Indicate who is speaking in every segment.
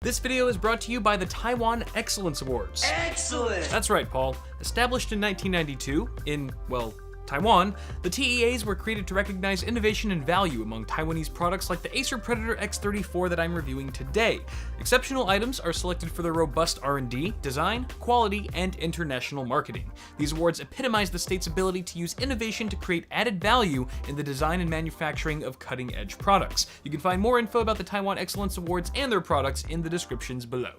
Speaker 1: This video is brought to you by the Taiwan Excellence Awards.
Speaker 2: Excellent!
Speaker 1: That's right, Paul. Established in 1992 in, well, Taiwan, the TEAs were created to recognize innovation and value among Taiwanese products like the Acer Predator X34 that I'm reviewing today. Exceptional items are selected for their robust R&D, design, quality, and international marketing. These awards epitomize the state's ability to use innovation to create added value in the design and manufacturing of cutting-edge products. You can find more info about the Taiwan Excellence Awards and their products in the descriptions below.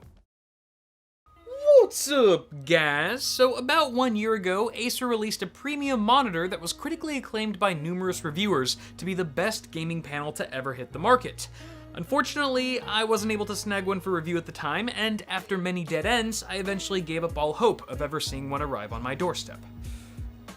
Speaker 1: What's up, guys? So about 1 year ago, Acer released a premium monitor that was critically acclaimed by numerous reviewers to be the best gaming panel to ever hit the market. Unfortunately, I wasn't able to snag one for review at the time, and after many dead ends, I eventually gave up all hope of ever seeing one arrive on my doorstep.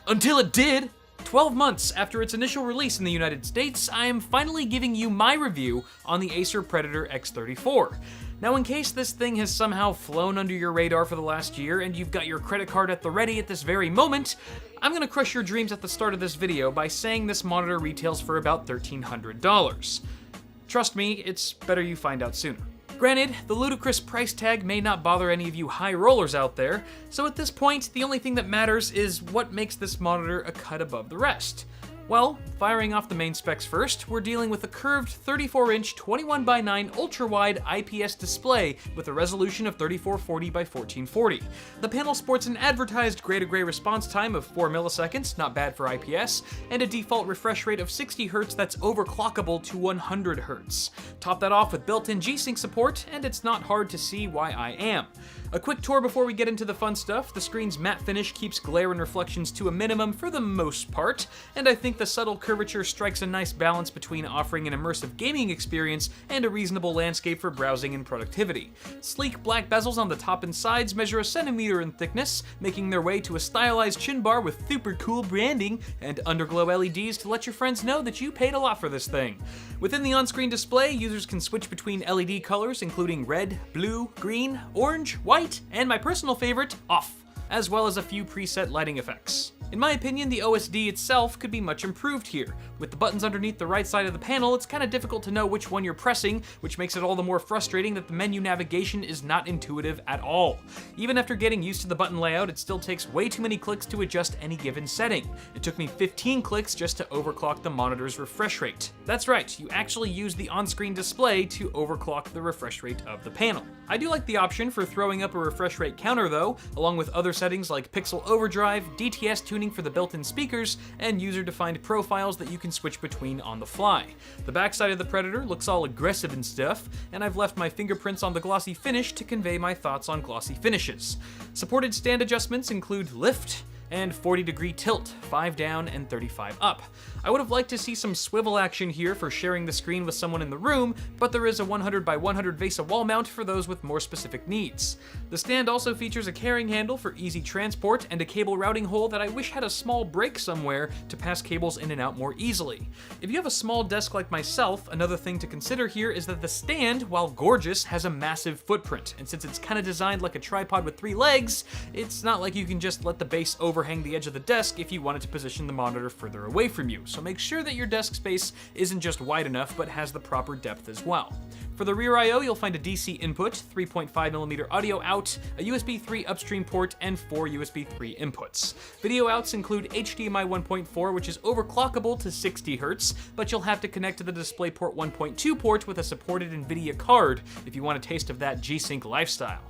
Speaker 1: Until it did! 12 months after its initial release in the United States, I am finally giving you my review on the Acer Predator X34. Now, in case this thing has somehow flown under your radar for the last year and you've got your credit card at the ready at this very moment, I'm gonna crush your dreams at the start of this video by saying this monitor retails for about $1,300. Trust me, it's better you find out sooner. Granted, the ludicrous price tag may not bother any of you high rollers out there, so at this point, the only thing that matters is what makes this monitor a cut above the rest. Well, firing off the main specs first, we're dealing with a curved 34-inch 21:9 ultra-wide IPS display with a resolution of 3440 by 1440. The panel sports an advertised gray-to-gray response time of 4 milliseconds, not bad for IPS, and a default refresh rate of 60 Hz that's overclockable to 100 Hz. Top that off with built-in G-Sync support, and it's not hard to see why I am. A quick tour before we get into the fun stuff. The screen's matte finish keeps glare and reflections to a minimum for the most part, and I think the subtle curvature strikes a nice balance between offering an immersive gaming experience and a reasonable landscape for browsing and productivity. Sleek black bezels on the top and sides measure a centimeter in thickness, making their way to a stylized chin bar with super cool branding and underglow LEDs to let your friends know that you paid a lot for this thing. Within the on-screen display, users can switch between LED colors including red, blue, green, orange, white, and my personal favorite, off, as well as a few preset lighting effects. In my opinion, the OSD itself could be much improved here. With the buttons underneath the right side of the panel, it's kind of difficult to know which one you're pressing, which makes it all the more frustrating that the menu navigation is not intuitive at all. Even after getting used to the button layout, it still takes way too many clicks to adjust any given setting. It took me 15 clicks just to overclock the monitor's refresh rate. That's right, you actually use the on-screen display to overclock the refresh rate of the panel. I do like the option for throwing up a refresh rate counter though, along with other settings like pixel overdrive, DTS tuning for the built-in speakers, and user-defined profiles that you can switch between on the fly. The backside of the Predator looks all aggressive and stuff, and I've left my fingerprints on the glossy finish to convey my thoughts on glossy finishes. Supported stand adjustments include lift and 40-degree tilt, 5 down and 35 up. I would have liked to see some swivel action here for sharing the screen with someone in the room, but there is a 100 by 100 VESA wall mount for those with more specific needs. The stand also features a carrying handle for easy transport and a cable routing hole that I wish had a small break somewhere to pass cables in and out more easily. If you have a small desk like myself, another thing to consider here is that the stand, while gorgeous, has a massive footprint, and since it's kind of designed like a tripod with 3 legs, it's not like you can just let the base overhang the edge of the desk if you wanted to position the monitor further away from you, so make sure that your desk space isn't just wide enough but has the proper depth as well. For the rear I/O, you'll find a DC input, 3.5mm audio out, a USB 3 upstream port, and 4 USB 3 inputs. Video outs include HDMI 1.4, which is overclockable to 60 Hz, but you'll have to connect to the DisplayPort 1.2 port with a supported NVIDIA card if you want a taste of that G-Sync lifestyle.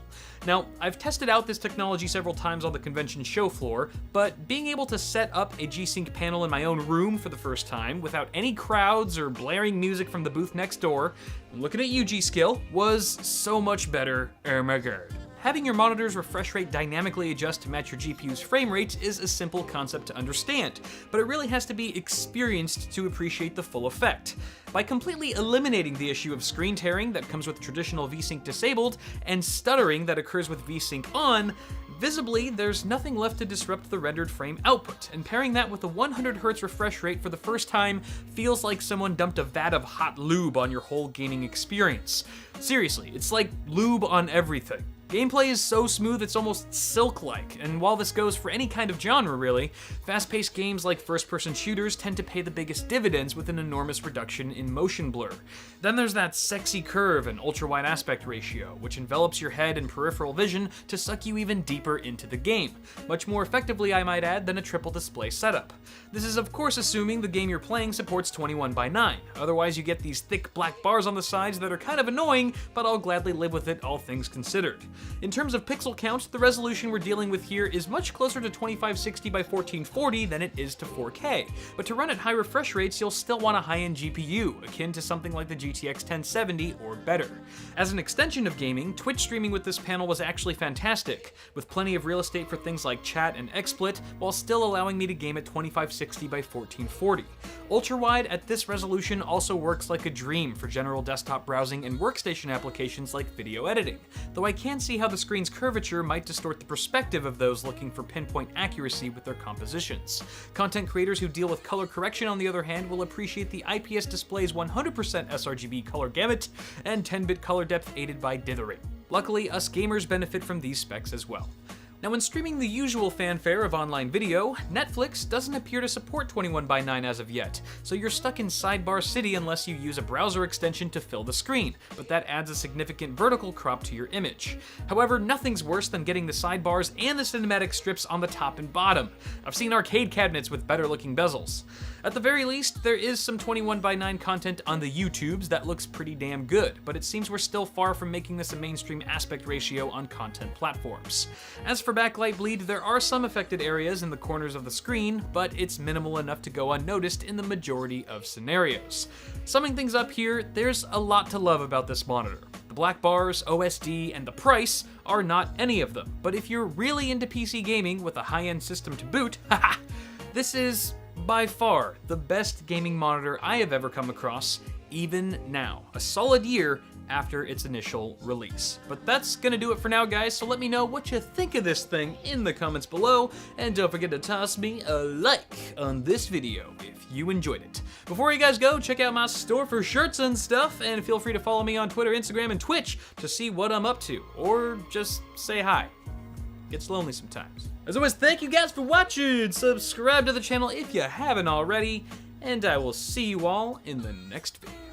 Speaker 1: Now, I've tested out this technology several times on the convention show floor, but being able to set up a G-Sync panel in my own room for the first time without any crowds or blaring music from the booth next door, looking at you, G-Skill, was so much better, oh my god. Having your monitor's refresh rate dynamically adjust to match your GPU's frame rate is a simple concept to understand, but it really has to be experienced to appreciate the full effect. By completely eliminating the issue of screen tearing that comes with traditional VSync disabled and stuttering that occurs with VSync on, visibly there's nothing left to disrupt the rendered frame output, and pairing that with a 100 Hz refresh rate for the first time feels like someone dumped a vat of hot lube on your whole gaming experience. Seriously, it's like lube on everything. Gameplay is so smooth it's almost silk-like, and while this goes for any kind of genre really, fast-paced games like first-person shooters tend to pay the biggest dividends with an enormous reduction in motion blur. Then there's that sexy curve and ultra-wide aspect ratio, which envelops your head and peripheral vision to suck you even deeper into the game, much more effectively I might add than a triple display setup. This is of course assuming the game you're playing supports 21:9, otherwise you get these thick black bars on the sides that are kind of annoying, but I'll gladly live with it all things considered. In terms of pixel count, the resolution we're dealing with here is much closer to 2560 by 1440 than it is to 4K, but to run at high refresh rates you'll still want a high-end GPU, akin to something like the GTX 1070 or better. As an extension of gaming, Twitch streaming with this panel was actually fantastic, with plenty of real estate for things like chat and XSplit, while still allowing me to game at 2560 by 1440. Ultra-wide at this resolution also works like a dream for general desktop browsing and workstation applications like video editing, though I can see how the screen's curvature might distort the perspective of those looking for pinpoint accuracy with their compositions. Content creators who deal with color correction, on the other hand, will appreciate the IPS display's 100% sRGB color gamut and 10-bit color depth aided by dithering. Luckily, us gamers benefit from these specs as well. Now, when streaming the usual fanfare of online video, Netflix doesn't appear to support 21:9 as of yet, so you're stuck in Sidebar City unless you use a browser extension to fill the screen, but that adds a significant vertical crop to your image. However, nothing's worse than getting the sidebars and the cinematic strips on the top and bottom. I've seen arcade cabinets with better looking bezels. At the very least, there is some 21:9 content on the YouTubes that looks pretty damn good, but it seems we're still far from making this a mainstream aspect ratio on content platforms. As for backlight bleed, there are some affected areas in the corners of the screen, but it's minimal enough to go unnoticed in the majority of scenarios. Summing things up here, there's a lot to love about this monitor. The black bars, OSD, and the price are not any of them, but if you're really into PC gaming with a high-end system to boot, haha, this is by far the best gaming monitor I have ever come across, even now, a solid year after its initial release. But that's gonna do it for now, guys, so let me know what you think of this thing in the comments below, and don't forget to toss me a like on this video if you enjoyed it. Before you guys go, check out my store for shirts and stuff, and feel free to follow me on Twitter, Instagram, and Twitch to see what I'm up to, or just say hi. It's lonely sometimes. As always, thank you guys for watching, subscribe to the channel if you haven't already, and I will see you all in the next video.